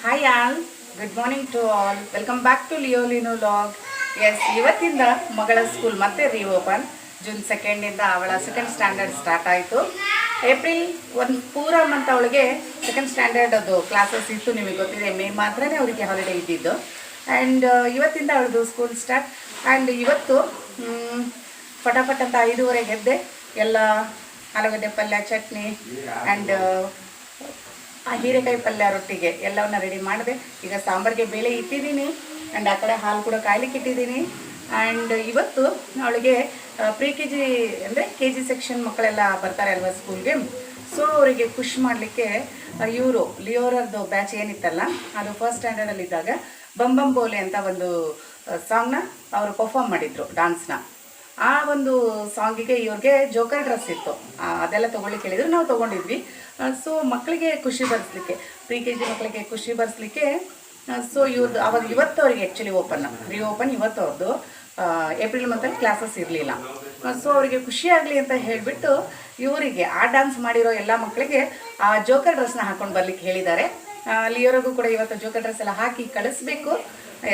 Hi all, good morning to all. Welcome back to ಲಿಯೋಲಿನೋ log. Yes, ಇವತ್ತಿಂದ ಮಗಳ school ಮತ್ತೆ ರೀಓಪನ್. ಜೂನ್ 2 ಅವಳ ಸೆಕೆಂಡ್ ಸ್ಟ್ಯಾಂಡರ್ಡ್ ಸ್ಟಾರ್ಟ್ ಆಯಿತು. ಏಪ್ರಿಲ್ ಒಂದು ಪೂರ ಮಂತ್ ಅವಳಿಗೆ ಸೆಕೆಂಡ್ ಸ್ಟ್ಯಾಂಡರ್ಡ್ ಅದು ಕ್ಲಾಸಸ್ ಇತ್ತು. ನಿಮಗೆ ಗೊತ್ತಿದೆ, ಮೇ ಮಾತ್ರನೇ ಅವರಿಗೆ ಹಾಲಿಡೇ ಇದ್ದಿದ್ದು. ಆ್ಯಂಡ್ ಇವತ್ತಿಂದ ಅವಳದು ಸ್ಕೂಲ್ ಸ್ಟಾರ್ಟ್. ಆ್ಯಂಡ್ ಇವತ್ತು ಫಟಾಫಟ್ ಅಂತ 5:30 ಎದ್ದೆ. ಎಲ್ಲ ಆಲೂಗಡ್ಡೆ ಪಲ್ಯ, ಚಟ್ನಿ ಆ್ಯಂಡ್ ಹೀರೆಕಾಯಿ ಪಲ್ಯ, ರೊಟ್ಟಿಗೆ ಎಲ್ಲವನ್ನ ರೆಡಿ ಮಾಡಿದೆ. ಈಗ ಸಾಂಬಾರಿಗೆ ಬೇಳೆ ಇಟ್ಟಿದ್ದೀನಿ ಆ್ಯಂಡ್ ಆ ಕಡೆ ಹಾಲು ಕೂಡ ಕಾಯ್ಲಿಕ್ಕೆ ಇಟ್ಟಿದ್ದೀನಿ. ಆ್ಯಂಡ್ ಇವತ್ತು ಅವಳಿಗೆ ಪ್ರೀ ಕೆ ಜಿ ಅಂದರೆ KG ಸೆಕ್ಷನ್ ಮಕ್ಕಳೆಲ್ಲ ಬರ್ತಾರೆ ಅಲ್ವಾ ಸ್ಕೂಲ್ಗೆ. ಸೊ ಅವರಿಗೆ ಖುಷಿ ಮಾಡಲಿಕ್ಕೆ ಇವರು ಲಿಯೋರದ್ದು ಬ್ಯಾಚ್ ಏನಿತ್ತಲ್ಲ, ಅದು ಫಸ್ಟ್ ಸ್ಟ್ಯಾಂಡರ್ಡಲ್ಲಿದ್ದಾಗ ಬಂಬಂ ಬೋಲೆ ಅಂತ ಒಂದು ಸಾಂಗ್ನ ಅವರು ಪರ್ಫಾರ್ಮ್ ಮಾಡಿದರು, ಡಾನ್ಸ್ನ. ಆ ಒಂದು ಸಾಂಗಿಗೆ ಇವ್ರಿಗೆ ಜೋಕರ್ ಡ್ರೆಸ್ ಇತ್ತು, ಅದೆಲ್ಲ ತೊಗೊಳ್ಳಿಕ್ಕೆ ಹೇಳಿದ್ರು. ನಾವು ತೊಗೊಂಡಿದ್ವಿ. ಸೊ ಮಕ್ಕಳಿಗೆ ಖುಷಿ ಬರೆಸ್ಲಿಕ್ಕೆ, ಪ್ರೀ ಕೆ ಜಿ ಮಕ್ಕಳಿಗೆ ಖುಷಿ ಬರೆಸ್ಲಿಕ್ಕೆ ಸೊ ಇವ್ರದ್ದು ಅವಾಗ ಇವತ್ತು ಅವರಿಗೆ ಆ್ಯಕ್ಚುಲಿ ರೀಓಪನ್ ಇವತ್ತು ಅವ್ರದ್ದು. ಏಪ್ರಿಲ್ ಮಂತಲ್ಲಿ ಕ್ಲಾಸಸ್ ಇರಲಿಲ್ಲ. ಸೊ ಅವರಿಗೆ ಖುಷಿ ಆಗಲಿ ಅಂತ ಹೇಳಿಬಿಟ್ಟು ಇವರಿಗೆ ಆ ಡ್ಯಾನ್ಸ್ ಮಾಡಿರೋ ಎಲ್ಲ ಮಕ್ಕಳಿಗೆ ಆ ಜೋಕರ್ ಡ್ರೆಸ್ನ ಹಾಕೊಂಡು ಬರ್ಲಿಕ್ಕೆ ಹೇಳಿದ್ದಾರೆ. ಲಿಯೋರಿಗೂ ಕೂಡ ಇವತ್ತು ಜೋಕರ್ ಡ್ರೆಸ್ ಎಲ್ಲ ಹಾಕಿ ಕಳಿಸ್ಬೇಕು.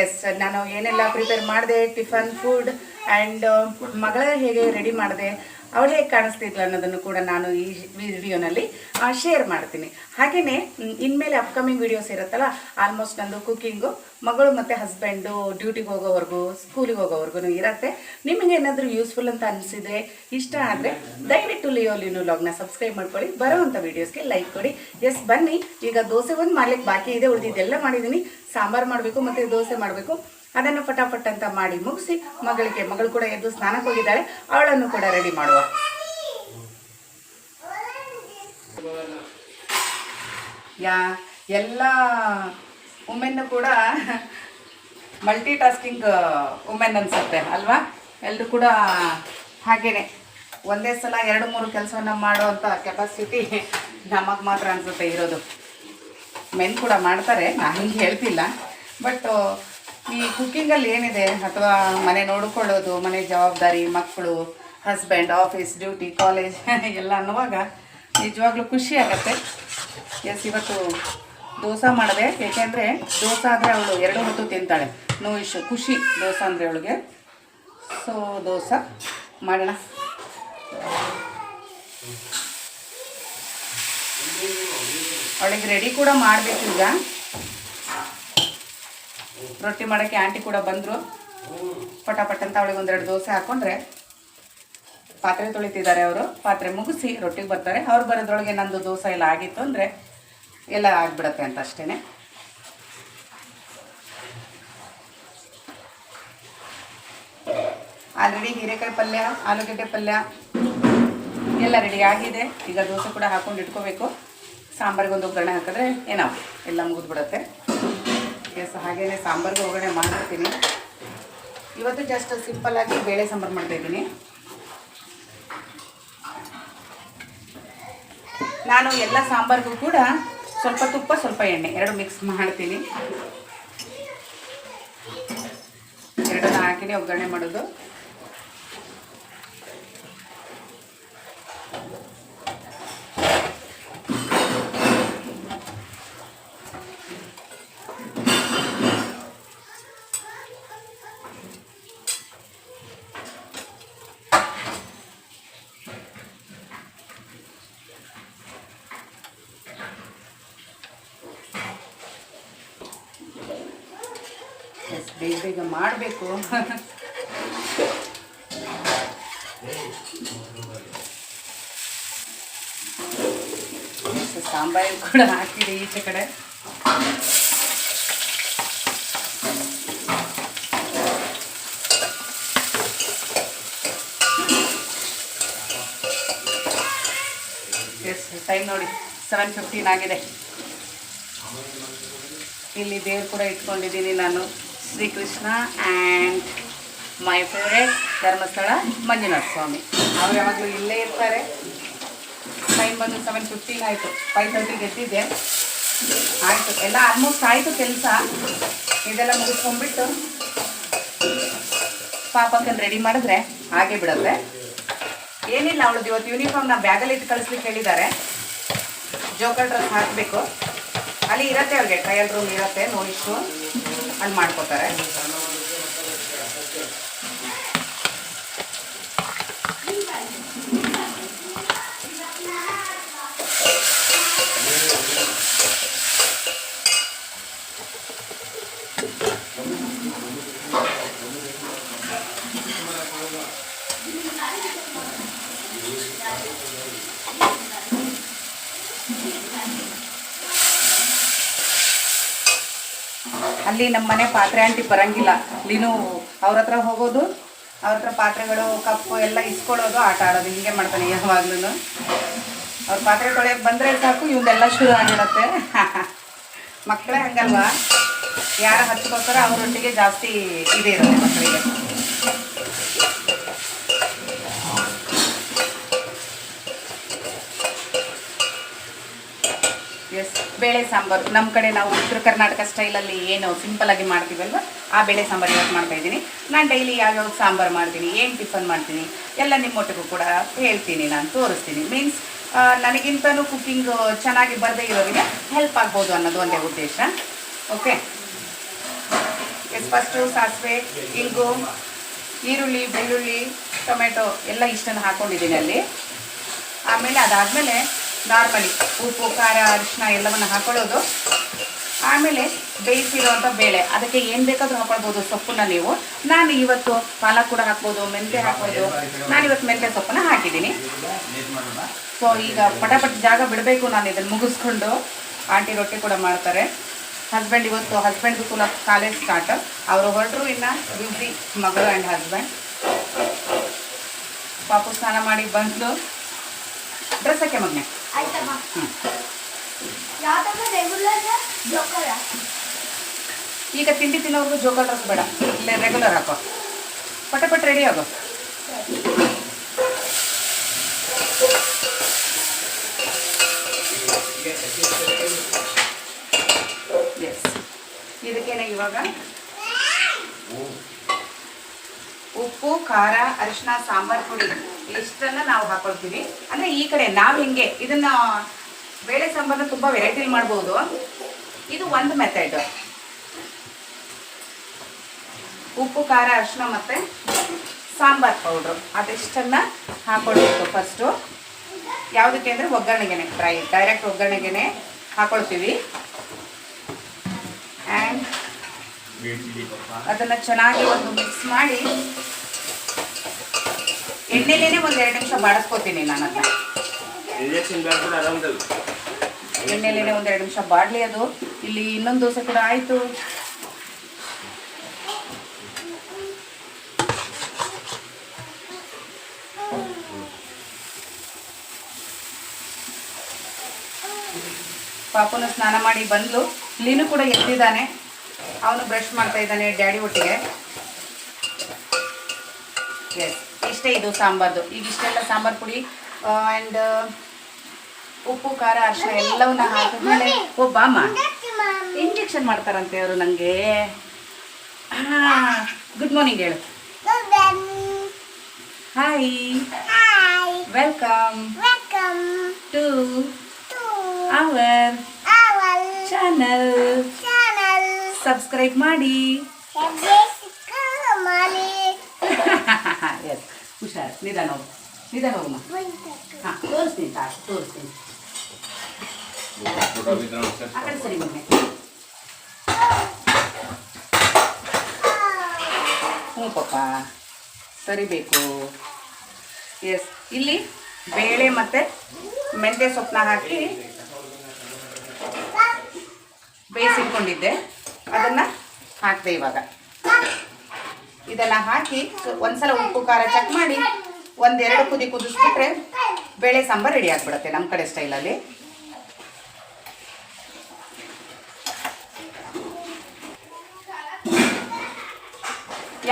ಎಸ್, ನಾನು ಏನೆಲ್ಲ ಪ್ರಿಪೇರ್ ಮಾಡಿದೆ, ಟಿಫನ್, ಫುಡ್ ಆ್ಯಂಡ್ ಮಗಳ ಹೇಗೆ ರೆಡಿ ಮಾಡಿದೆ, ಅವಳು ಹೇಗೆ ಕಾಣಿಸ್ತಿದ್ಲು ಅನ್ನೋದನ್ನು ಕೂಡ ನಾನು ಈ ವಿಡಿಯೋನಲ್ಲಿ ಶೇರ್ ಮಾಡ್ತೀನಿ. ಹಾಗೆಯೇ ಇನ್ಮೇಲೆ ಅಪ್ಕಮಿಂಗ್ ವೀಡಿಯೋಸ್ ಇರುತ್ತಲ್ಲ, ಆಲ್ಮೋಸ್ಟ್ ನಂದು ಕುಕ್ಕಿಂಗು, ಮಗಳು ಮತ್ತು ಹಸ್ಬೆಂಡು ಡ್ಯೂಟಿಗೆ ಹೋಗೋವರೆಗೂ, ಸ್ಕೂಲಿಗೆ ಹೋಗೋವರೆಗೂ ಇರುತ್ತೆ. ನಿಮಗೆ ಏನಾದರೂ ಯೂಸ್ಫುಲ್ ಅಂತ ಅನಿಸಿದರೆ, ಇಷ್ಟ ಆದರೆ ದಯವಿಟ್ಟು ಲಿಯೋಲಿನೋ ಲಾಗ್ನ ಸಬ್ಸ್ಕ್ರೈಬ್ ಮಾಡ್ಕೊಳ್ಳಿ. ಬರೋವಂಥ ವೀಡಿಯೋಸ್ಗೆ ಲೈಕ್ ಕೊಡಿ. ಎಸ್, ಬನ್ನಿ. ಈಗ ದೋಸೆ ಒಂದು ಮಾಡ್ಲಿಕ್ಕೆ ಬಾಕಿ ಇದೆ, ಉಳಿದಿದ್ದೆಲ್ಲ ಮಾಡಿದ್ದೀನಿ. ಸಾಂಬಾರು ಮಾಡಬೇಕು ಮತ್ತು ದೋಸೆ ಮಾಡಬೇಕು. ಅದನ್ನು ಫಟಾಫಟ್ ಅಂತ ಮಾಡಿ ಮುಗಿಸಿ ಮಗಳು ಕೂಡ ಎದ್ದು ಸ್ನಾನಕ್ಕೆ ಹೋಗಿದ್ದಾಳೆ. ಅವಳನ್ನು ಕೂಡ ರೆಡಿ ಮಾಡುವ. ಎಲ್ಲ ವುಮೆನ್ನು ಕೂಡ ಮಲ್ಟಿ ಟಾಸ್ಕಿಂಗ್ ವುಮೆನ್ ಅನ್ಸುತ್ತೆ ಅಲ್ವಾ? ಎಲ್ಲರೂ ಕೂಡ ಹಾಗೇನೆ ಒಂದೇ ಸಲ 2-3 ಕೆಲಸವನ್ನು ಮಾಡುವಂಥ ಕೆಪಾಸಿಟಿ ನಮಗೆ ಮಾತ್ರ ಅನಿಸುತ್ತೆ ಇರೋದು. ಮೆನ್ ಕೂಡ ಮಾಡ್ತಾರೆ, ನಾನು ಹಿಂಗೆ ಹೇಳ್ತಿಲ್ಲ. ಬಟ್ ಈ ಕುಕ್ಕಿಂಗಲ್ಲಿ ಏನಿದೆ, ಅಥವಾ ಮನೆ ನೋಡಿಕೊಳ್ಳೋದು, ಮನೆ ಜವಾಬ್ದಾರಿ, ಮಕ್ಕಳು, ಹಸ್ಬೆಂಡ್, ಆಫೀಸ್, ಡ್ಯೂಟಿ, ಕಾಲೇಜ್ ಎಲ್ಲ ಅನ್ನುವಾಗ ನಿಜವಾಗ್ಲೂ ಖುಷಿ ಆಗುತ್ತೆ. ಎಸ್, ಇವತ್ತು ದೋಸೆ ಮಾಡಿದೆ. ಏಕೆಂದರೆ ದೋಸೆ ಆದರೆ ಅವಳು 2 ಹೊತ್ತು ತಿಂತಾಳೆ, ನೋ ಇಶ್ಯೂ. ಖುಷಿ ದೋಸೆ ಅಂದರೆ ಅವಳಿಗೆ. ಸೊ ದೋಸೆ ಮಾಡೋಣ. ಅವಳಿಗೆ ರೆಡಿ ಕೂಡ ಮಾಡಬೇಕು. ಈಗ ರೊಟ್ಟಿ ಮಾಡೋಕ್ಕೆ ಆಂಟಿ ಕೂಡ ಬಂದರು. ಪಟಾಪಟ್ ಅಂತ ಅವಳಿಗೆ 1-2 ದೋಸೆ ಹಾಕ್ಕೊಂಡ್ರೆ, ಪಾತ್ರೆ ತೊಳಿತಿದ್ದಾರೆ ಅವರು. ಪಾತ್ರೆ ಮುಗಿಸಿ ರೊಟ್ಟಿಗೆ ಬರ್ತಾರೆ. ಅವ್ರು ಬರೋದ್ರೊಳಗೆ ನಂದು ದೋಸೆ ಎಲ್ಲ ಆಗಿತ್ತು ಅಂದರೆ ಎಲ್ಲ ಆಗಿಬಿಡತ್ತೆ ಅಂತ ಅಷ್ಟೇ. ಆಲ್ರೆಡಿ ಹೀರೆಕಾಯಿ ಪಲ್ಯ, ಆಲೂಗಡ್ಡೆ ಪಲ್ಯ ಎಲ್ಲ ರೆಡಿ ಆಗಿದೆ. ಈಗ ದೋಸೆ ಕೂಡ ಹಾಕ್ಕೊಂಡು ಇಟ್ಕೋಬೇಕು. ಸಾಂಬಾರಿಗೆ ಒಂದು ಒಗ್ಗರಣೆ ಹಾಕಿದ್ರೆ ಏನೋ ಎಲ್ಲ ಮುಗಿದ್ಬಿಡತ್ತೆ. ಎಸ್, ಹಾಗೆಯೇ ಸಾಂಬಾರಿಗೆ ಒಗ್ಗರಣೆ ಮಾಡಿರ್ತೀನಿ. ಇವತ್ತು ಜಸ್ಟ್ ಸಿಂಪಲ್ಲಾಗಿ ಬೇಳೆ ಸಾಂಬಾರು ಮಾಡ್ತಾಯಿದ್ದೀನಿ. ನಾನು ಎಲ್ಲ ಸಾಂಬಾರಿಗೂ ಕೂಡ ಸ್ವಲ್ಪ ತುಪ್ಪ, ಸ್ವಲ್ಪ ಎಣ್ಣೆ 2 ಮಿಕ್ಸ್ ಮಾಡ್ತೀನಿ. 2 ಹಾಕಿನೇ ಒಗ್ಗರಣೆ ಮಾಡೋದು. ಬೇಗ ಬೇಗ ಮಾಡಬೇಕು. ಸಾಂಬಾರು ಕೂಡ ಹಾಕಿದೆ ಈಚೆ ಕಡೆ. ಎಸ್, ಟೈಮ್ ನೋಡಿ 7:15 ಆಗಿದೆ. ಇಲ್ಲಿ ದೇವ್ರು ಕೂಡ ಇಟ್ಕೊಂಡಿದ್ದೀನಿ ನಾನು, Shrikrishna and my favourite Dharmasthala Manjunatha Swami. ಅವ್ರು ಯಾವಾಗಲೂ ಇಲ್ಲೇ ಇರ್ತಾರೆ. ಟೈಮ್ ಬಂದು 7:15 ಆಯಿತು. 5:30ಗೆ ಎದ್ದಿದ್ದೆ. ಆಯಿತು, ಎಲ್ಲ ಆಲ್ಮೋಸ್ಟ್ ಆಯಿತು ಕೆಲಸ. ಇದೆಲ್ಲ ಮುಗಿಸ್ಕೊಂಡ್ಬಿಟ್ಟು ಪಾಪಕ್ಕನ್ನು ರೆಡಿ ಮಾಡಿದ್ರೆ ಹಾಗೆ ಬಿಡುತ್ತೆ. ಏನಿಲ್ಲ, ಅವಳದ್ದು ಇವತ್ತು ಯೂನಿಫಾರ್ಮ್ನ ಬ್ಯಾಗಲ್ಲಿ ಇಟ್ಟು ಕಳಿಸ್ಲಿಕ್ಕೆ ಹೇಳಿದ್ದಾರೆ. ಜೋಕರ್ ಡ್ರೆಸ್ ಹಾಕಬೇಕು. ಅಲ್ಲಿ ಇರುತ್ತೆ, ಅವ್ರಿಗೆ ಟ್ರಯಲ್ ರೂಮ್ ಇರುತ್ತೆ, ನೋ ಇಶ್ಯೂ, ಅಲ್ಲಿ ಮಾಡ್ಕೋತಾರೆ. ಅಲ್ಲಿ ನಮ್ಮ ಮನೆ ಪಾತ್ರೆ ಆಂಟಿ ಬರಂಗಿಲ್ಲ, ಲೀನು ಅವ್ರ ಹತ್ರ ಹೋಗೋದು, ಅವ್ರ ಹತ್ರ ಪಾತ್ರೆಗಳು ಕಪ್ಪು ಎಲ್ಲ ಇಸ್ಕೊಳ್ಳೋದು, ಆಟ ಆಡೋದು, ಹಿಂಗೆ ಮಾಡ್ತಾನೆ ಯಾವಾಗ್ಲೂ. ಅವ್ರ ಪಾತ್ರೆ ತೊಳೆಯೋಕೆ ಬಂದರೆ ಸಾಕು ಇವನ್ನೆಲ್ಲ ಶುರು ಆಗಿರುತ್ತೆ. ಮಕ್ಕಳೇ ಹಂಗಲ್ವಾ, ಯಾರು ಹಚ್ಕೋತಾರೋ ಅವರೊಟ್ಟಿಗೆ ಜಾಸ್ತಿ ಇದೇ ಇರುತ್ತೆ ಮಕ್ಕಳಿಗೆ. ಎಸ್, ಬೇಳೆ ಸಾಂಬಾರು ನಮ್ಮ ಕಡೆ ನಾವು ಉತ್ತರ ಕರ್ನಾಟಕ ಸ್ಟೈಲಲ್ಲಿ ಏನು ಸಿಂಪಲ್ಲಾಗಿ ಮಾಡ್ತೀವಲ್ವ, ಆ ಬೇಳೆ ಸಾಂಬಾರು ಇವತ್ತು ಮಾಡ್ತಾಯಿದ್ದೀನಿ. ನಾನು ಡೈಲಿ ಯಾವ್ಯಾವ ಸಾಂಬಾರು ಮಾಡ್ತೀನಿ, ಏನು ಟಿಫನ್ ಮಾಡ್ತೀನಿ ಎಲ್ಲ ನಿಮ್ಮೊಟ್ಟಿಗೂ ಕೂಡ ಹೇಳ್ತೀನಿ, ನಾನು ತೋರಿಸ್ತೀನಿ. ಮೀನ್ಸ್ ನನಗಿಂತನೂ ಕುಕ್ಕಿಂಗ್ ಚೆನ್ನಾಗಿ ಬರದೇ ಇರೋರಿಗೆ ಹೆಲ್ಪ್ ಆಗ್ಬೋದು ಅನ್ನೋದು ಒಂದೇ ಉದ್ದೇಶ. ಓಕೆ, ಎಸ್, ಫಸ್ಟು ಸಾಸಿವೆ, ಇಂಗು, ಈರುಳ್ಳಿ, ಬೆಳ್ಳುಳ್ಳಿ, ಟೊಮೆಟೊ ಎಲ್ಲ ಇಷ್ಟನ್ನು ಹಾಕ್ಕೊಂಡಿದ್ದೀನಿ ಅಲ್ಲಿ. ಆಮೇಲೆ ಅದಾದಮೇಲೆ ನಾರ್ಮಲಿ ಉಪ್ಪು, ಖಾರ, ಅರಿಶಿನ ಎಲ್ಲವನ್ನು ಹಾಕೊಳ್ಳೋದು. ಆಮೇಲೆ ಬೇಯಿಸಿರೋವಂಥ ಬೇಳೆ, ಅದಕ್ಕೆ ಏನು ಬೇಕಾದರೂ ಹಾಕೊಳ್ಬೋದು ಸೊಪ್ಪನ್ನ ನೀವು. ನಾನು ಇವತ್ತು ಪಾಲಕ್ ಕೂಡ ಹಾಕ್ಬೋದು, ಮೆಂತ್ಯ ಹಾಕ್ಬೋದು. ನಾನಿವತ್ತು ಮೆಂತ್ಯ ಸೊಪ್ಪನ್ನ ಹಾಕಿದ್ದೀನಿ. ಸೊ ಈಗ ಪಟಾಪಟ್ ಜಾಗ ಬಿಡಬೇಕು, ನಾನು ಇದನ್ನು ಮುಗಿಸ್ಕೊಂಡು. ಆಂಟಿ ರೊಟ್ಟಿ ಕೂಡ ಮಾಡ್ತಾರೆ. ಹಸ್ಬೆಂಡ್ ಇವತ್ತು ಹಸ್ಬೆಂಡ್ದು ಕೂಡ ಕಾಲೇಜ್ ಸ್ಟಾರ್ಟ್, ಅವರು ಹೊರಟರು, ಇನ್ನು ಬ್ಯುಸಿ ಮಗಳು ಆ್ಯಂಡ್ ಹಸ್ಬೆಂಡ್. ಪಾಪು ಸ್ನಾನ ಮಾಡಿ ಬಂದು ಡ್ರೆಸ್ ಹಾಕೆ ಮಗನೆ. ಈಗ ತಿಂಡಿ ತಿನ್ನೋರ್ಗು ಜೋಕಲ್ ಡ್ರೆಸ್ ಬೇಡ, ಇಲ್ಲೇ ರೆಗ್ಯುಲರ್ ಹಾಕೋ. ಪಟಪಟ್ ರೆಡಿ ಆಗೋ. ಎಸ್, ಇದಕ್ಕೇನೆ ಇವಾಗ ಉಪ್ಪು, ಖಾರ, ಅರಿಶಿನ, ಸಾಂಬಾರು ಪುಡಿ ಇಷ್ಟನ್ನು ನಾವು ಹಾಕೊಳ್ತೀವಿ. ಅಂದರೆ ಈ ಕಡೆ ನಾವು ಹಿಂಗೆ ಇದನ್ನು ಬೇಳೆ ಸಾಂಬಾರನ್ನ ತುಂಬ ವೆರೈಟಿಲಿ ಮಾಡ್ಬೋದು. ಇದು ಒಂದು ಮೆಥಡ್. ಉಪ್ಪು, ಖಾರ, ಅರಿಶಿನ ಮತ್ತು ಸಾಂಬಾರು ಪೌಡ್ರು ಅದೆಷ್ಟನ್ನು ಹಾಕೊಳ್ಬೇಕು ಫಸ್ಟು. ಯಾವುದಕ್ಕೆ ಅಂದರೆ ಒಗ್ಗರಣೆಗೆ, ಡೈರೆಕ್ಟ್ ಒಗ್ಗರಣೆಗೆ ಹಾಕೊಳ್ತೀವಿ. ಆ್ಯಂಡ್ ಅದನ್ನು ಚೆನ್ನಾಗಿ ಒಂದು ಮಿಕ್ಸ್ ಮಾಡಿ ಎಣ್ಣೆಲೇನೆ ಒಂದು 2 ನಿಮಿಷ ಬಾಡಿಸ್ಕೋತೀನಿ ನಾನು. ಅದನ್ನ ಎಣ್ಣೆಲೇನೆ ಒಂದು 2 ನಿಮಿಷ ಬಾಡಲಿ. ಅದು ಇಲ್ಲಿ ಇನ್ನೊಂದು ದೋಸೆ ಕೂಡ ಆಯಿತು. ಪಾಪುನ ಸ್ನಾನ ಮಾಡಿ ಬಂದ್ಲು, ಲೀನು ಕೂಡ ಎದ್ದಿದ್ದಾನೆ, ಅವನು ಬ್ರಷ್ ಮಾಡ್ತಾ ಇದ್ದಾನೆ ಡ್ಯಾಡಿ ಒಟ್ಟಿಗೆ. ಎಸ್, ಇಷ್ಟೇ ಇದು ಸಾಂಬಾರ್ದು. ಈಗ ಇಷ್ಟೆಲ್ಲ ಸಾಂಬಾರು ಪುಡಿ ಆ್ಯಂಡ್ ಉಪ್ಪು, ಖಾರ, ಅರಿಶಿನ ಎಲ್ಲವನ್ನ ಹಾಕಿದ್ಮೇಲೆ ಬಾಮ್ಮ ಇಂಜೆಕ್ಷನ್ ಮಾಡ್ತಾರಂತೆ ಅವರು ನನಗೆ. ಗುಡ್ ಮಾರ್ನಿಂಗ್ ಹೇಳು. Hi, welcome to our channel. Subscribe ಮಾಡಿ. ಎಸ್, ಹುಷಾರು, ನಿಧಾನ ಹೋಗು, ನಿಧಾನ ಹೋಗಮ್ಮ. ಹಾಂ, ತೋರಿಸ್ತೀನಿ ತಾಳು, ತೋರಿಸ್ತೀನಿ. ಆ ಕಡೆ ಸರಿ ಮಗನೆ. ಹ್ಞೂ ಪಾಪ, ಸರಿಬೇಕು. ಎಸ್, ಇಲ್ಲಿ ಬೇಳೆ ಮತ್ತು ಮೆಂತ್ಯ ಸೊಪ್ಪನ್ನ ಹಾಕಿ ಬೇಯಿಸಿಟ್ಕೊಂಡಿದ್ದೆ, ಅದನ್ನು ಹಾಕಿದೆ. ಇವಾಗ ಇದನ್ನು ಹಾಕಿ ಒಂದ್ಸಲ ಉಪ್ಪು ಖಾರ ಚೆಕ್ ಮಾಡಿ 1-2 ಕುದಿ ಕುದಿಸ್ಬಿಟ್ರೆ ಬೇಳೆ ಸಾಂಬಾರು ರೆಡಿ ಆಗಿಬಿಡುತ್ತೆ ನಮ್ಮ ಕಡೆ ಸ್ಟೈಲಲ್ಲಿ.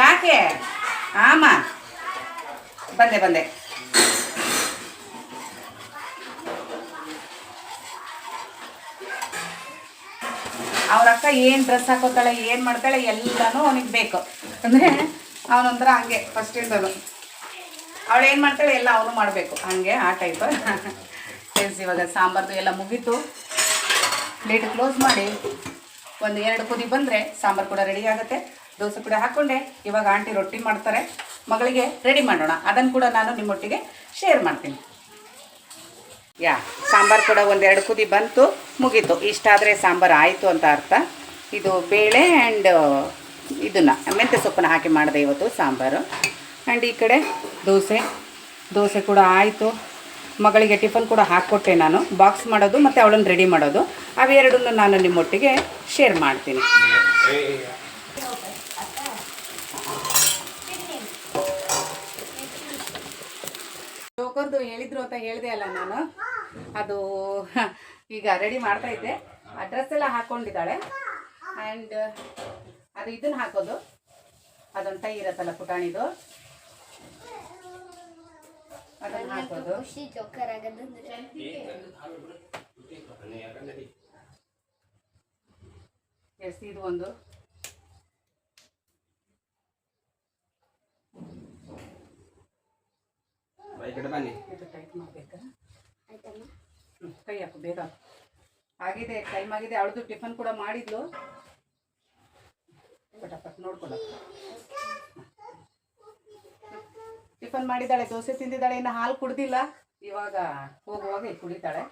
ಯಾಕೆ ಆಮ ಬಂದೆ. ಅವ್ರ ಅಕ್ಕ ಏನು ಡ್ರೆಸ್ ಹಾಕೋತಾಳೆ, ಏನು ಮಾಡ್ತಾಳೆ ಎಲ್ಲನೂ ಅವನಿಗೆ ಬೇಕು. ಅಂದರೆ ಅವನೊಂಥರ ಹಂಗೆ ಫಸ್ಟಿಂದನು ಅವಳು ಏನು ಮಾಡ್ತಾಳೆ ಎಲ್ಲ ಅವನು ಮಾಡಬೇಕು, ಹಂಗೆ ಆ ಟೈಪ್. ಫ್ರೆಂಡ್ಸ್, ಇವಾಗ ಸಾಂಬಾರ್ದು ಎಲ್ಲ ಮುಗೀತು. ಪ್ಲೇಟ್ ಕ್ಲೋಸ್ ಮಾಡಿ ಒಂದು 2 ಕುದಿ ಬಂದರೆ ಸಾಂಬಾರು ಕೂಡ ರೆಡಿ ಆಗುತ್ತೆ. ದೋಸೆ ಕೂಡ ಹಾಕ್ಕೊಂಡೆ. ಇವಾಗ ಆಂಟಿ ರೊಟ್ಟಿ ಮಾಡ್ತಾರೆ, ಮಗಳಿಗೆ ರೆಡಿ ಮಾಡೋಣ. ಅದನ್ನು ಕೂಡ ನಾನು ನಿಮ್ಮೊಟ್ಟಿಗೆ ಶೇರ್ ಮಾಡ್ತೀನಿ. ಸಾಂಬಾರು ಕೂಡ 1-2 ಕುದಿ ಬಂತು, ಮುಗೀತು. ಇಷ್ಟಾದರೆ ಸಾಂಬಾರು ಆಯಿತು ಅಂತ ಅರ್ಥ. ಇದು ಬೇಳೆ ಆ್ಯಂಡ್ ಇದನ್ನು ಮೆಂತ್ಯ ಸೊಪ್ಪನ್ನು ಹಾಕಿ ಮಾಡಿದೆ ಇವತ್ತು ಸಾಂಬಾರು. ಆ್ಯಂಡ್ ಈ ಕಡೆ ದೋಸೆ ಕೂಡ ಆಯಿತು. ಮಗಳಿಗೆ ಟಿಫನ್ ಕೂಡ ಹಾಕ್ಕೊಟ್ಟೆ ನಾನು. ಬಾಕ್ಸ್ ಮಾಡೋದು ಮತ್ತು ಅವಳನ್ನು ರೆಡಿ ಮಾಡೋದು ಅವೆರಡನ್ನು ನಾನು ನಿಮ್ಮೊಟ್ಟಿಗೆ ಶೇರ್ ಮಾಡ್ತೀನಿ. ಜೋಕರ್ದು ಹೇಳಿದ್ರು ಅಂತ ಹೇಳಿದೆ ಅಲ್ಲ ನಾನು, ಅದು ಈಗ ರೆಡಿ ಮಾಡ್ತಾ ಇದ್ದೆ. ಡ್ರೆಸ್ ಎಲ್ಲ ಹಾಕ್ಕೊಂಡಿದ್ದಾಳೆ. ಆ್ಯಂಡ್ ಅದು ಇದನ್ನು ಹಾಕೋದು, ಅದೊಂದು ಟೈ ಇರತ್ತಲ್ಲ ಪುಟಾಣಿದು, ಅದನ್ನು ಹಾಕೋದು. ಎಸ್, ಇದು ಒಂದು ಇದು ಟೈಟ್ ಮಾಡಬೇಕಾ? ಕೈ ಹಾಕು ಬೇಗ. ಆಗಿದೆ, ಟೈಮ್ ಆಗಿದೆ. ಅವಳದು ಟಿಫನ್ ಕೂಡ ಮಾಡಿದ್ಲು. ಪಟಾಪಟ್ ನೋಡ್ಕೊಳ್ಳ. ಟಿಫನ್ ಮಾಡಿದ್ದಾಳೆ, ದೋಸೆ ತಿಂದಿದ್ದಾಳೆ, ಇನ್ನು ಹಾಲು ಕುಡ್ದಿಲ್ಲ. ಇವಾಗ ಹೋಗುವಾಗ ಕುಡಿತಾಳೆ.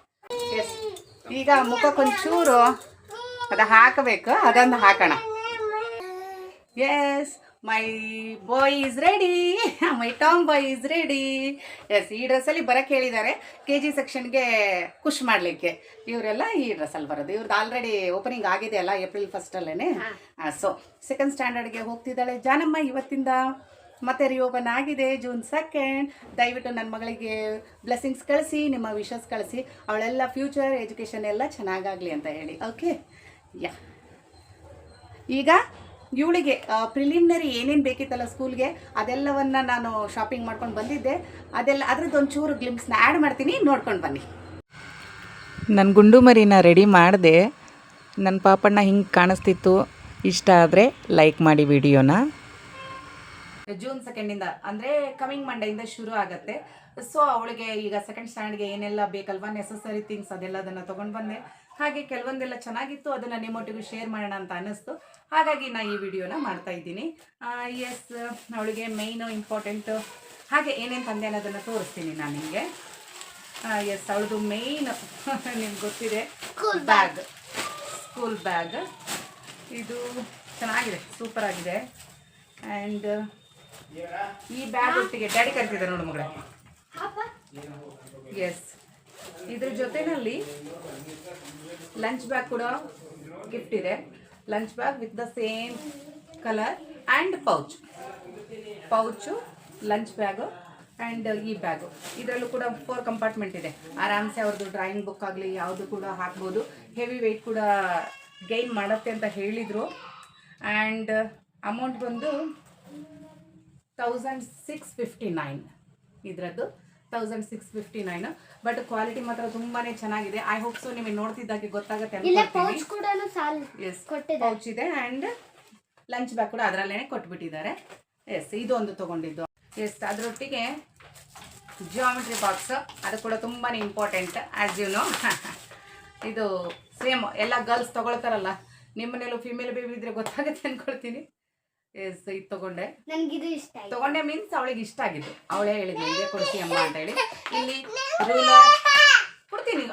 ಎಸ್, ಈಗ ಮುಖಕ್ಕೊಂಚೂರು ಅದು ಹಾಕಬೇಕು, ಅದೊಂದು ಹಾಕೋಣ. Yes, my boy is ready, my tomboy is ready. Yes, ಈ ಡ್ರೆಸ್ಸಲ್ಲಿ ಬರೋಕ್ಕೆ ಹೇಳಿದ್ದಾರೆ KG ಸೆಕ್ಷನ್ಗೆ ಖುಷ್ ಮಾಡಲಿಕ್ಕೆ. ಇವರೆಲ್ಲ ಈ ಡ್ರೆಸ್ಸಲ್ಲಿ ಬರೋದು. ಇವ್ರದ್ದು ಆಲ್ರೆಡಿ ಓಪನಿಂಗ್ ಆಗಿದೆ ಅಲ್ಲ, ಏಪ್ರಿಲ್ 1 ಸೊ 2nd ಸ್ಟ್ಯಾಂಡರ್ಡ್ಗೆ ಹೋಗ್ತಿದ್ದಾಳೆ ಜಾನಮ್ಮ ಇವತ್ತಿಂದ. ಮತ್ತೆ ರಿಓಪನ್ ಆಗಿದೆ June 2. ದಯವಿಟ್ಟು ನನ್ನ ಮಗಳಿಗೆ ಬ್ಲೆಸ್ಸಿಂಗ್ಸ್ ಕಳಿಸಿ, ನಿಮ್ಮ ವಿಶಸ್ ಕಳಿಸಿ. ಅವಳೆಲ್ಲ ಫ್ಯೂಚರ್ ಎಜುಕೇಷನ್ ಎಲ್ಲ ಚೆನ್ನಾಗಾಗಲಿ ಅಂತ ಹೇಳಿ. ಓಕೆ, ಈಗ ಇವಳಿಗೆ ಪ್ರಿಲಿಮಿನರಿ ಏನೇನು ಬೇಕಿತ್ತಲ್ಲ ಸ್ಕೂಲ್ಗೆ, ಅದೆಲ್ಲವನ್ನು ನಾನು ಶಾಪಿಂಗ್ ಮಾಡ್ಕೊಂಡು ಬಂದಿದ್ದೆ. ಅದ್ರದ್ದು ಒಂಚೂರು ಗ್ಲಿಮ್ಸ್ನ ಆ್ಯಡ್ ಮಾಡ್ತೀನಿ, ನೋಡ್ಕೊಂಡು ಬನ್ನಿ. ನನ್ನ ಗುಂಡು ಮರಿನ ರೆಡಿ ಮಾಡಿದೆ. ನನ್ನ ಪಾಪಣ್ಣ ಹಿಂಗೆ ಕಾಣಿಸ್ತಿತ್ತು. ಇಷ್ಟ ಆದರೆ ಲೈಕ್ ಮಾಡಿ ವಿಡಿಯೋನ. June 2 ಅಂದರೆ ಕಮಿಂಗ್ ಮಂಡೆಯಿಂದ ಶುರು ಆಗುತ್ತೆ. ಸೊ ಅವಳಿಗೆ ಈಗ 2nd ಸ್ಟ್ಯಾಂಡರ್ಡ್ಗೆ ಏನೆಲ್ಲ ಬೇಕಲ್ವಾ ನೆಸಸರಿ ಥಿಂಗ್ಸ್, ಅದೆಲ್ಲದನ್ನು ತೊಗೊಂಡು ಬಂದೆ. ಹಾಗೆ ಕೆಲವೊಂದೆಲ್ಲ ಚೆನ್ನಾಗಿತ್ತು, ಅದನ್ನು ನಿಮ್ಮೊಟ್ಟಿಗೆ ಶೇರ್ ಮಾಡೋಣ ಅಂತ ಅನ್ನಿಸ್ತು. ಹಾಗಾಗಿ ನಾನು ಈ ವಿಡಿಯೋನ ಮಾಡ್ತಾ ಇದ್ದೀನಿ. ಎಸ್, ಅವಳಿಗೆ ಮೇಯ್ನು ಇಂಪಾರ್ಟೆಂಟು ಹಾಗೆ ಏನೇನು ತಂದೆ ಅನ್ನೋದನ್ನು ತೋರಿಸ್ತೀನಿ ನಾನು ನಿಮಗೆ. ಎಸ್, ಅವಳದು ಮೇಯ್ನ್ ನಿಮ್ಗೆ ಗೊತ್ತಿದೆ, ಸ್ಕೂಲ್ ಬ್ಯಾಗ್. ಇದು ಚೆನ್ನಾಗಿದೆ, ಸೂಪರ್ ಆಗಿದೆ. ಆ್ಯಂಡ್ ಈ ಬ್ಯಾಗ್ ಒಟ್ಟಿಗೆ ಡ್ಯಾಡಿ ಕರಿತಿದ್ದಾರೆ ನೋಡು ಮಗಳೇ. ಎಸ್, ಇದ್ರ ಜೊತೆಯಲ್ಲಿ ಲಂಚ್ ಬ್ಯಾಗ್ ಕೂಡ ಗಿಫ್ಟ್ ಇದೆ. Lunch bag with the same colour and pouch, lunch bag and ಈ ಬ್ಯಾಗು. ಇದರಲ್ಲೂ ಕೂಡ 4 ಕಂಪಾರ್ಟ್ಮೆಂಟ್ ಇದೆ. ಆರಾಮ್ಸೆ ಅವ್ರದ್ದು ಡ್ರಾಯಿಂಗ್ ಬುಕ್ ಆಗಲಿ ಯಾವುದು ಕೂಡ ಹಾಕ್ಬೋದು. ಹೆವಿ ವೆಯ್ಟ್ ಕೂಡ ಗೈನ್ ಮಾಡುತ್ತೆ ಅಂತ ಹೇಳಿದರು. ಆ್ಯಂಡ್ ಅಮೌಂಟ್ ಬಂದು 1659. ಇದರದ್ದು 1659. ಬಟ್ ಕ್ವಾಲಿಟಿ ಮಾತ್ರ ತುಂಬಾ ಚೆನ್ನಾಗಿದೆ. ಐ ಹೋಪ್ ಸೊ ನಿಮಗೆ ನೋಡ್ತಿದ್ದಾಗೆ ಗೊತ್ತಾಗುತ್ತೆ ಅನ್ಕೊಳ್ತೀನಿ. ಎಸ್, ಪೌಚ್ ಇದೆ ಆ್ಯಂಡ್ ಲಂಚ್ ಬ್ಯಾಗ್ ಕೂಡ ಅದರಲ್ಲೇ ಕೊಟ್ಬಿಟ್ಟಿದ್ದಾರೆ. ಎಸ್, ಇದು ಒಂದು ತೊಗೊಂಡಿದ್ದು. ಎಸ್, ಅದರೊಟ್ಟಿಗೆ ಜಿಯೋಮೆಟ್ರಿ ಬಾಕ್ಸ್, ಅದು ಕೂಡ ತುಂಬಾ ಇಂಪಾರ್ಟೆಂಟ್ ಆ್ಯಸ್ ಯು ನೋ. ಇದು ಸೇಮ್ ಎಲ್ಲ ಗರ್ಲ್ಸ್ ತೊಗೊಳ್ತಾರಲ್ಲ, ನಿಮ್ಮ ಮನೇಲೂ ಫಿಮೇಲ್ ಬೇಬಿ ಇದ್ರೆ ಗೊತ್ತಾಗುತ್ತೆ ಅಂದ್ಕೊಳ್ತೀನಿ. ಎಸ್, ಇದು ತೊಗೊಂಡೆ. ತೊಗೊಂಡೆ ಮೀನ್ಸ್ ಅವಳಿಗೆ ಇಷ್ಟ ಆಗಿದ್ದು. ಅವಳೇ ಹೇಳಿದ್ಲು ಇದೇ ಕೊಡಿಸಿ ಅಮ್ಮ ಅಂತ ಹೇಳಿ. ಇಲ್ಲಿ ರೂಲರ್ ಕೊಡ್ತೀನಿ,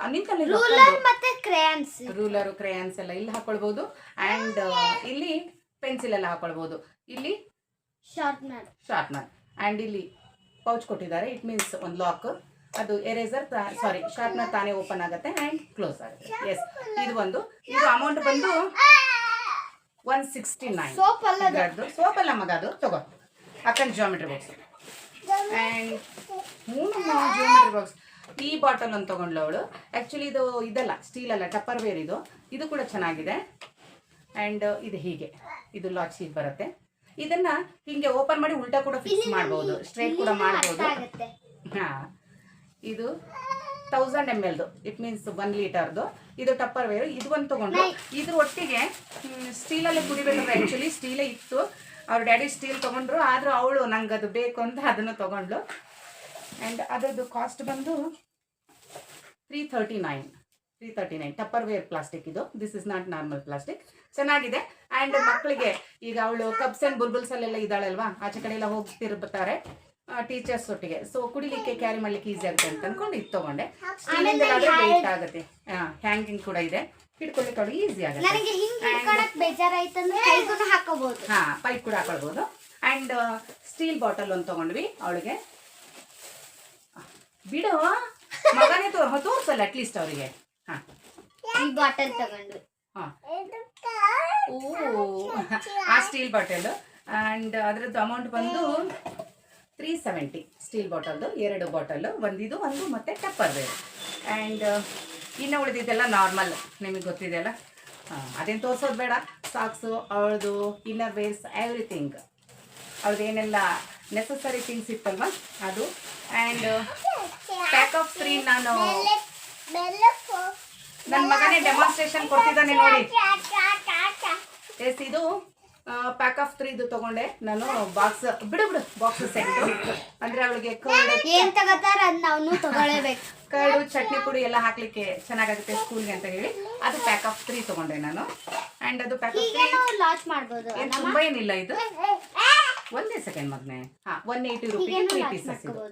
ರೂಲರು ಕ್ರೇಯಾನ್ಸ್ ಎಲ್ಲ ಇಲ್ಲಿ ಹಾಕೊಳ್ಬೋದು. ಆ್ಯಂಡ್ ಇಲ್ಲಿ ಪೆನ್ಸಿಲ್ ಎಲ್ಲ ಹಾಕೊಳ್ಬೋದು. ಇಲ್ಲಿ ಶಾರ್ಪ್ನರ್ ಆ್ಯಂಡ್ ಇಲ್ಲಿ ಪೌಚ್ ಕೊಟ್ಟಿದ್ದಾರೆ. ಇಟ್ ಮೀನ್ಸ್ ಒಂದು ಲಾಕ್. ಅದು ಎರೇಸರ್ ಶಾರ್ಪ್ನರ್ ತಾನೇ ಓಪನ್ ಆಗುತ್ತೆ ಆ್ಯಂಡ್ ಕ್ಲೋಸ್ ಆಗುತ್ತೆ. ಎಸ್, ಇದು ಒಂದು. ಇದು ಅಮೌಂಟ್ ಬಂದು 169. ಸೋಪ್ ಅಲ್ಲ ಮಗ, ಅದು ತಗೋ. ಅಕ್ಕನ geometry box and geometry box. ಈ ಬಾಟಲ್ ಒಂದು ತೊಗೊಂಡ್ಲು ಅವಳು. ಆ್ಯಕ್ಚುಲಿ ಇದು ಇದಲ್ಲ, ಸ್ಟೀಲ್ ಅಲ್ಲ, ಟಪ್ಪರ್ ವೇರ್ ಇದು. ಇದು ಕೂಡ ಚೆನ್ನಾಗಿದೆ. ಆ್ಯಂಡ್ ಇದು ಹೀಗೆ, ಇದು ಲಾಕ್ ಶೀಟ್ ಬರುತ್ತೆ. ಇದನ್ನ ಹಿಂಗೆ ಓಪನ್ ಮಾಡಿ ಉಲ್ಟಾ ಕೂಡ ಫಿಕ್ಸ್ ಮಾಡ್ಬೋದು, ಸ್ಟ್ರೈಟ್ ಕೂಡ ಮಾಡ್ಬೋದು. ಹಾಂ, ಇದು 1000 ml, ಇಟ್ ಮೀನ್ಸ್ 1 ಲೀಟರ್ದು. ಇದು ಟಪ್ಪರ್ ವೇರು. ಇದು ಒಂದು ತೊಗೊಂಡು ಇದ್ರ ಒಟ್ಟಿಗೆ ಸ್ಟೀಲಲ್ಲೇ ಕುಡಿಬೇಕಂದ್ರೆ ಆ್ಯಕ್ಚುಲಿ ಸ್ಟೀಲೇ ಇತ್ತು. ಅವ್ರ ಡ್ಯಾಡಿ ಸ್ಟೀಲ್ ತೊಗೊಂಡ್ರು, ಆದರೂ ಅವಳು ನಂಗೆ ಅದು ಬೇಕು ಅಂತ ಅದನ್ನು ತೊಗೊಂಡ್ಳು. ಆ್ಯಂಡ್ ಅದರದ್ದು ಕಾಸ್ಟ್ ಬಂದು 339. 339 ಟಪ್ಪರ್ ವೇರ್ ಪ್ಲಾಸ್ಟಿಕ್ ಇದು. This is not normal plastic. ಚೆನ್ನಾಗಿದೆ. ಆ್ಯಂಡ್ ಮಕ್ಕಳಿಗೆ ಈಗ ಅವಳು ಕಬ್ಸ್ ಆ್ಯಂಡ್ ಬುಲ್ಬುಲ್ಸ್ ಅಲ್ಲೆಲ್ಲ ಇದ್ದಾಳಲ್ವಾ, ಆಚೆ ಕಡೆ ಎಲ್ಲ ಹೋಗ್ತಿರ್ತಾರೆ ಟೀಚರ್ಸ್ ಒಟ್ಟಿಗೆ, ಸೊ ಕುಡಿಲಿಕ್ಕೆ ಕ್ಯಾರಿ ಮಾಡ್ಲಿಕ್ಕೆ ಈಸಿ ಆಗುತ್ತೆ ಅಂತ ಅನ್ಕೊಂಡು ಇದು ತಗೊಂಡೆ. ಸ್ಟೀಲಿಂದ ವೇಟ್ ಆಗುತ್ತೆ, ಹ್ಯಾಂಗಿಂಗ್ ಕೂಡ ಇದೆ, ಹಿಡ್ಕೊಳ್ಳಿಕ್ಕೆ ಅವಳು ಈಸಿ ಆಗುತ್ತೆ. ಹಾ, ಪೈಪ್ ಕೂಡ ಹಾಕೊಳ್ಬಹುದು. ಆ್ಯಂಡ್ ಸ್ಟೀಲ್ ಬಾಟಲ್ ಒಂದು ತಗೊಂಡ್ವಿ ಅವಳಿಗೆ. ಬಿಡು ಮಗನೇ ತೋರ್ಸಲ್ಲ ಅಟ್ಲೀಸ್ಟ್ ಅವರಿಗೆ. ಹಾ, ಈ ಬಾಟಲ್ ತಗೊಂಡು ಓ ಆ ಸ್ಟೀಲ್ ಬಾಟಲ್. ಆ್ಯಂಡ್ ಅದರದ್ದು ಅಮೌಂಟ್ ಬಂದು 370 ಸ್ಟೀಲ್ ಬಾಟಲ್ದು 2 ಬಾಟಲ್, ಒಂದಿದು ಒಂದು ಮತ್ತು ಟಪ್ಪರ್ ವೇರ್. ಆ್ಯಂಡ್ ಇನ್ನು ಉಳಿದಿದ್ದೆಲ್ಲ ನಾರ್ಮಲ್, ನಿಮಗೆ ಗೊತ್ತಿದೆಯಲ್ಲ. ಅದೇನು ತೋರಿಸೋದು ಬೇಡ. ಸಾಕ್ಸು, ಅವಳದು ಇನ್ನರ್ ವೇರ್ಸ್, ಎವ್ರಿಥಿಂಗ್, ಅವ್ರದ್ದು ಏನೆಲ್ಲ ನೆಸಸರಿ ಥಿಂಗ್ಸ್ ಇತ್ತಲ್ವ ಅದು. ಆ್ಯಂಡ್ ಪ್ಯಾಕ್ ಆಫ್ 3 ನಾನು ನನ್ನ ಮಗನೇ ಡೆಮಾನ್ಸ್ಟ್ರೇಷನ್ ಕೊಡ್ತಿದ್ದಾನೆ ನೋಡಿ. ಎಸ್, ಇದು ಪ್ಯಾಕ್ ಆಫ್ 3 ತಗೊಂಡೆ ನಾನು. ಬಾಕ್ಸ್ ಬಿಡು ಬಾಕ್ಸ್ ಸೆಟ್ ಅಂದ್ರೆ ಅವಳಿಗೆ ಕರ್ಡು ಚಟ್ನಿ ಪುಡಿ ಎಲ್ಲ ಹಾಕ್ಲಿಕ್ಕೆ ಚೆನ್ನಾಗಾಗುತ್ತೆ ಸ್ಕೂಲ್ಗೆ ಅಂತ ಹೇಳಿ ಅದು ಪ್ಯಾಕ್ ಆಫ್ 3 ತಗೊಂಡೆ ನಾನು. ಅಂಡ್ ಅದು ಪ್ಯಾಕ್ ಆಫ್ 3 ಲಾಂಚ್ ಮಾಡಬಹುದು. ಏನು ತುಂಬಾ ಏನಿಲ್ಲ ಇದು. ಒಂದೇ ಸೆಕೆಂಡ್ ಮಗನೆ. ಹಾ, 180 ರೂಪೀಸ್ 3 ಪೀಸಸ್ ಇದು.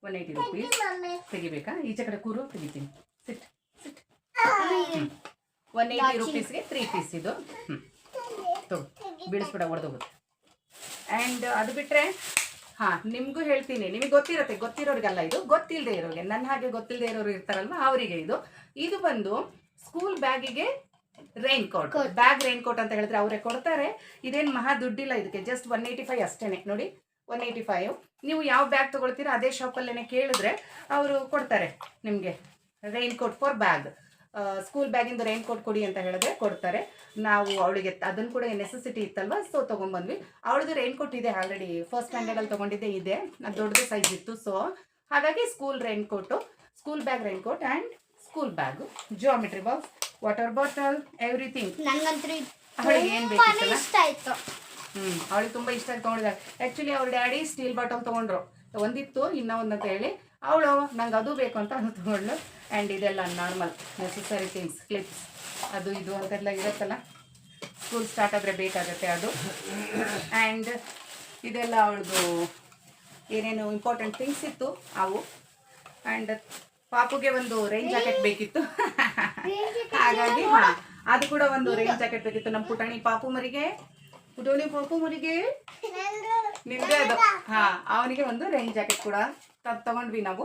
180 ರೂಪೀಸ್ ತೆಗಿಬೇಕಾ? ಈಚೆ ಕಡೆ ಕೂರು, ತೆಗಿತೀನಿ. ಸಿಟ್ 180 ರೂಪೀಸ್ಗೆ 3 ಪೀಸ್ ಇದು. ಬಿಡಿಸ್ಬಿಡ, ಹೊಡೆದೋಗುತ್ತೆ. ಆ್ಯಂಡ್ ಅದು ಬಿಟ್ಟರೆ ನಿಮಗೂ ಹೇಳ್ತೀನಿ, ನಿಮಗೆ ಗೊತ್ತಿರುತ್ತೆ, ಗೊತ್ತಿರೋರಿಗಲ್ಲ ಇದು, ಗೊತ್ತಿಲ್ಲದೆ ಇರೋರಿಗೆ, ನನ್ನ ಹಾಗೆ ಗೊತ್ತಿಲ್ಲದೆ ಇರೋರು ಇರ್ತಾರಲ್ವ ಅವರಿಗೆ ಇದು ಬಂದು ಸ್ಕೂಲ್ ಬ್ಯಾಗಿಗೆ raincoat. Bag raincoat ಅಂತ ಹೇಳಿದ್ರೆ ಅವರೇ ಕೊಡ್ತಾರೆ. ಇದೇನು ಮಹಾ ದುಡ್ಡಿಲ್ಲ ಇದಕ್ಕೆ, ಜಸ್ಟ್ 185 ಅಷ್ಟೇ ನೋಡಿ. 185. ನೀವು ಯಾವ ಬ್ಯಾಗ್ ತೊಗೊಳ್ತೀರೋ ಅದೇ ಶಾಪಲ್ಲೇ ಕೇಳಿದ್ರೆ ಅವರು ಕೊಡ್ತಾರೆ ನಿಮಗೆ raincoat for bag. School ಬ್ಯಾಗಿಂದು ರೈನ್ ಕೋಟ್ ಕೊಡಿ ಅಂತ ಹೇಳಿದ್ರೆ ಕೊಡ್ತಾರೆ. ನಾವು ಅವಳಿಗೆ ಅದನ್ನು ಕೂಡ ನೆಸೆಸಿಟಿ ಇತ್ತಲ್ವ, ಸೊ ತೊಗೊಂಡ್ಬಂದ್ವಿ. ಅವಳದು ರೈನ್ ಕೋಟ್ ಇದೆ ಆಲ್ರೆಡಿ, ಫಸ್ಟ್ ಸ್ಟ್ಯಾಂಡರ್ಡಲ್ಲಿ ತೊಗೊಂಡಿದ್ದೆ ಇದೆ, ಅದು ದೊಡ್ಡದು ಸೈಜ್ ಇತ್ತು. ಸೊ ಹಾಗಾಗಿ school raincoat, school bag raincoat and school bag, geometry box, water bottle, everything. ಅವಳಿಗೆ ಏನು ಬೇಕಿತ್ತಲ್ಲ, ಅವಳಿಗೆ ತುಂಬ ಇಷ್ಟ ಆಗಿ ತೊಗೊಂಡಿದ್ದಾಳೆ. ಆ್ಯಕ್ಚುಲಿ ಅವ್ರ ಡ್ಯಾಡಿ ಸ್ಟೀಲ್ ಬಾಟಲ್ ತೊಗೊಂಡ್ರು, ಒಂದಿತ್ತು ಇನ್ನೂ ಒಂದಂತ ಹೇಳಿ ಅವಳು ನಂಗೆ ಅದು ಬೇಕು ಅಂತ ಅದು ತೊಗೊಂಡ್ಳು. ಆ್ಯಂಡ್ ಇದೆಲ್ಲ ನಾರ್ಮಲ್ ನೆಸೆಸರಿ ಥಿಂಗ್ಸ್, ಕ್ಲಿಪ್ಸ್ ಅದು ಇದು ಅಂತೆಲ್ಲ ಇರುತ್ತಲ್ಲ, ಸ್ಕೂಲ್ ಸ್ಟಾರ್ಟ್ ಆದರೆ ಬೇಕಾಗುತ್ತೆ ಅದು. ಆ್ಯಂಡ್ ಇದೆಲ್ಲ ಅವಳದು ಏನೇನು ಇಂಪಾರ್ಟೆಂಟ್ ಥಿಂಗ್ಸ್ ಇತ್ತು ಅವು. ಆ್ಯಂಡ್ ಪಾಪುಗೆ ಒಂದು ರೈನ್ ಜಾಕೆಟ್ ಬೇಕಿತ್ತು ಹಾಗಾಗಿ ಅದು ಕೂಡ ಒಂದು ರೈನ್ ಜಾಕೆಟ್ ಬೇಕಿತ್ತು ನಮ್ಮ ಪುಟಾಣಿ ಪಾಪು ಮರಿಗೆ ನಿಂದೆ ಅದು. ಅವನಿಗೆ ಒಂದು ರೈನ್ ಜಾಕೆಟ್ ಕೂಡ ತಗೊಂಡ್ವಿ ನಾವು.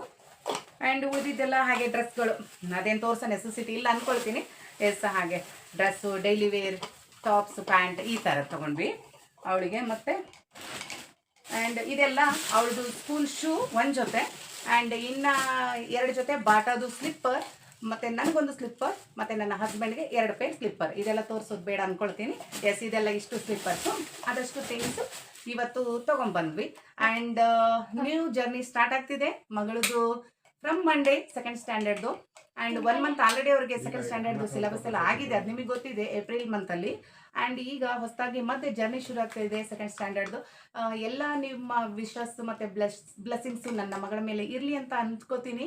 ಆ್ಯಂಡ್ ಉಳಿದಿದ್ದೆಲ್ಲ ಹಾಗೆ ಡ್ರೆಸ್ಗಳು, ಅದೇನು ತೋರಿಸೋ ನೆಸೆಸಿಟಿ ಇಲ್ಲ ಅಂದ್ಕೊಳ್ತೀನಿ. ಎಸ್, ಹಾಗೆ dress, daily wear, tops, pant ಈ ಥರ ತೊಗೊಂಡ್ವಿ ಅವಳಿಗೆ. ಮತ್ತು ಆ್ಯಂಡ್ ಇದೆಲ್ಲ ಅವಳದು ಸ್ಕೂಲ್ ಶೂ 1 ಜೊತೆ, ಆ್ಯಂಡ್ ಇನ್ನು 2 ಜೊತೆ ಬಾಟಾದು ಸ್ಲಿಪ್ಪರ್, ಮತ್ತು ನನಗೊಂದು ಸ್ಲಿಪ್ಪರ್, ಮತ್ತು ನನ್ನ ಹಸ್ಬೆಂಡ್ಗೆ 2 ಪೇರ್ ಸ್ಲಿಪ್ಪರ್. ಇದೆಲ್ಲ ತೋರಿಸೋದು ಬೇಡ ಅಂದ್ಕೊಳ್ತೀನಿ. ಎಸ್, ಇದೆಲ್ಲ ಇಷ್ಟು ಸ್ಲಿಪ್ಪರ್ಸು, ಅದಷ್ಟು ಥಿಂಗ್ಸು ಇವತ್ತು ತೊಗೊಂಡ್ಬಂದ್ವಿ. ಆ್ಯಂಡ್ ನ್ಯೂ ಜರ್ನಿ ಸ್ಟಾರ್ಟ್ ಆಗ್ತಿದೆ ಮಗಳದು ಫ್ರಮ್ ಮಂಡೇ 2nd ಸ್ಟ್ಯಾಂಡರ್ಡ್ದು. ಆ್ಯಂಡ್ 1 ಮಂತ್ ಆಲ್ರೆಡಿ ಅವ್ರಿಗೆ 2nd ಸ್ಟ್ಯಾಂಡರ್ಡ್ದು ಸಿಲೆಬಸ್ ಎಲ್ಲ ಆಗಿದೆ, ಅದು ನಿಮಗೆ ಗೊತ್ತಿದೆ, ಏಪ್ರಿಲ್ ಮಂತಲ್ಲಿ. ಆ್ಯಂಡ್ ಈಗ ಹೊಸದಾಗಿ ಮತ್ತೆ ಜರ್ನಿ ಶುರು ಆಗ್ತಾಯಿದೆ 2nd ಸ್ಟ್ಯಾಂಡರ್ಡ್ದು. ಎಲ್ಲ ನಿಮ್ಮ ವಿಶಸ್ ಮತ್ತು ಬ್ಲೆಸ್ಸಿಂಗ್ಸು ನನ್ನ ಮಗಳ ಮೇಲೆ ಇರಲಿ ಅಂತ ಅಂದ್ಕೋತೀನಿ.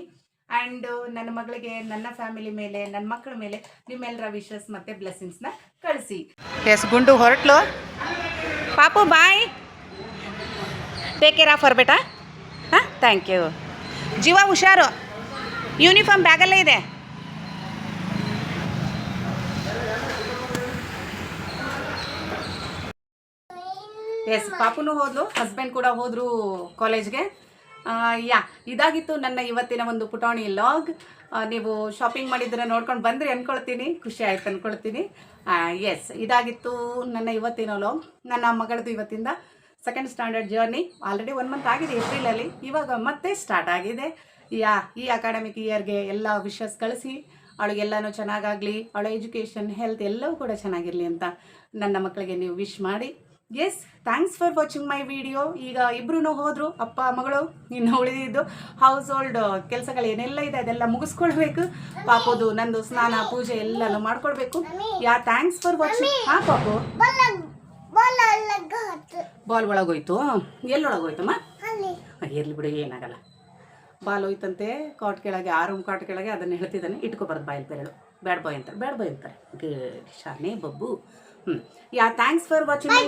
ಆ್ಯಂಡ್ ನನ್ನ ಮಗಳಿಗೆ, ನನ್ನ ಫ್ಯಾಮಿಲಿ ಮೇಲೆ, ನನ್ನ ಮಕ್ಕಳ ಮೇಲೆ ನಿಮ್ಮೆಲ್ಲರ ವಿಶಸ್ ಮತ್ತು ಬ್ಲೆಸ್ಸಿಂಗ್ಸ್ನ ಕಳಿಸಿ. ಎಸ್, ಗುಂಡು ಹೊರಟ್ಲು. ಪಾಪು ಬಾಯ್, ಟೇಕ್ ಕೇರ್ ಆಫ್ ಅವರ್ ಬೇಟಾ. ಹಾಂ, ಥ್ಯಾಂಕ್ ಯು. ಜೀವ ಹುಷಾರು, ಯೂನಿಫಾರ್ಮ್ ಬ್ಯಾಗಲ್ಲೇ ಇದೆ. ಎಸ್, ಪಾಪುನು ಹೋದ್ಲು, ಹಸ್ಬೆಂಡ್ ಕೂಡ ಹೋದರು ಕಾಲೇಜ್ಗೆ. ಇದಾಗಿತ್ತು ನನ್ನ ಇವತ್ತಿನ ಒಂದು ಪುಟಾಣಿ ಲಾಗ್. ನೀವು ಶಾಪಿಂಗ್ ಮಾಡಿದ್ದನ್ನು ನೋಡ್ಕೊಂಡು ಬಂದ್ರಿ ಅಂದ್ಕೊಳ್ತೀನಿ, ಖುಷಿ ಆಯ್ತು ಅಂದ್ಕೊಳ್ತೀನಿ. ಎಸ್, ಇದಾಗಿತ್ತು ನನ್ನ ಇವತ್ತಿನ ಲಾಗ್. ನನ್ನ ಮಗಳದ್ದು ಇವತ್ತಿಂದ 2nd standard journey. Already 1 month ಆಗಿದೆ ಏಪ್ರಿಲಲ್ಲಿ, ಇವಾಗ ಮತ್ತೆ ಸ್ಟಾರ್ಟ್ ಆಗಿದೆ. ಈ ಅಕಾಡೆಮಿಕ್ ಇಯರ್ಗೆ ಎಲ್ಲ ವಿಶಸ್ ಕಳಿಸಿ, ಅವಳಿಗೆಲ್ಲನೂ ಚೆನ್ನಾಗಾಗಲಿ, ಅವಳ ಎಜುಕೇಷನ್, ಹೆಲ್ತ್ ಎಲ್ಲವೂ ಕೂಡ ಚೆನ್ನಾಗಿರಲಿ ಅಂತ ನನ್ನ ಮಕ್ಕಳಿಗೆ ನೀವು ವಿಶ್ ಮಾಡಿ. Yes, thanks for watching my video. ಈಗ ಇಬ್ಬರೂ ಹೋದರು, ಅಪ್ಪ ಮಗಳು. ಇನ್ನು ಉಳಿದಿದ್ದು ಹೌಸ್ ಹೋಲ್ಡ್ ಕೆಲಸಗಳು ಏನೆಲ್ಲ ಇದೆ ಅದೆಲ್ಲ ಮುಗಿಸ್ಕೊಳ್ಬೇಕು. ಪಾಪದು ನಂದು ಸ್ನಾನ ಪೂಜೆ ಎಲ್ಲನೂ ಮಾಡ್ಕೊಳ್ಬೇಕು. Thanks for watching. ಹಾಂ ಪಾಪು, ಬಾಲ್ ಒಳಗೋಯ್ತು. ಎಲ್ಲೊಳಗೋಯ್ತಮ್ಮ? ಇರಲಿ ಬಿಡಿ, ಏನಾಗಲ್ಲ. ಬಾಲ್ ಹೋಯ್ತಂತೆ ಕಾಟ್ ಕೆಳಗೆ, 6 ರೂಮ್ ಕಾಟ್ ಕೆಳಗೆ. ಅದನ್ನು ಹೇಳ್ತಿದ್ದಾನೆ, ಇಟ್ಕೊಬಾರ್ದು ಬಾಯಲ್ಲಿ ಬೆರಳು. ಬ್ಯಾಡ್ ಬಾಯ್ ಅಂತಾರೆ ಗುಡ್ ಶಾನೆ ಬಬ್ಬು. Yeah thanks for watching my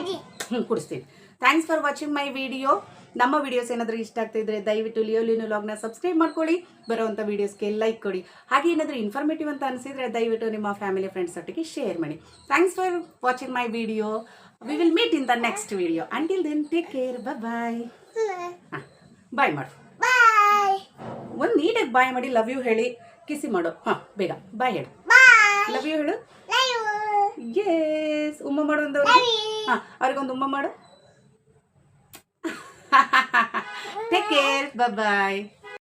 ಕುಡಿಸ್ತೀನಿ. Thanks for watching my video. ನಮ್ಮ ವೀಡಿಯೋಸ್ ಏನಾದರೂ ಇಷ್ಟ ಆಗ್ತಿದ್ರೆ ದಯವಿಟ್ಟು ಲಿಯೋಲಿನೋ ಲಾಗ್ನ ಸಬ್ಸ್ಕ್ರೈಬ್ ಮಾಡ್ಕೊಳ್ಳಿ, ಬರೋವಂಥ ವೀಡಿಯೋಸ್ಗೆ ಲೈಕ್ ಕೊಡಿ. ಹಾಗೆ ಏನಾದರೂ ಇನ್ಫಾರ್ಮೇಟಿವ್ ಅಂತ ಅನಿಸಿದರೆ ದಯವಿಟ್ಟು ನಿಮ್ಮ ಫ್ಯಾಮಿಲಿ ಫ್ರೆಂಡ್ಸ್ ಒಟ್ಟಿಗೆ ಶೇರ್ ಮಾಡಿ. Thanks for watching my video. We will meet in the next video. Until then take care. Bye. ಹಾಂ ಬಾಯ್ ಮಾಡು. ಒಂದು ನೀಟಾಗಿ ಬಾಯ್ ಮಾಡಿ, ಲವ್ ಯು ಹೇಳಿ, ಕಿಸಿ ಮಾಡು. ಹಾಂ ಬೇಗ ಬಾಯ್ ಹೇಳು. ಲವ್ ಯು ಹೇಳು. ಯೆಸ್. ಉಮ್ಮ ಮಾಡು ಒಂದವ್ರಿಗೆ. ಹಾಂ ಅವ್ರಿಗೊಂದು ಉಮ್ಮ ಮಾಡು. Take care. Bye-bye.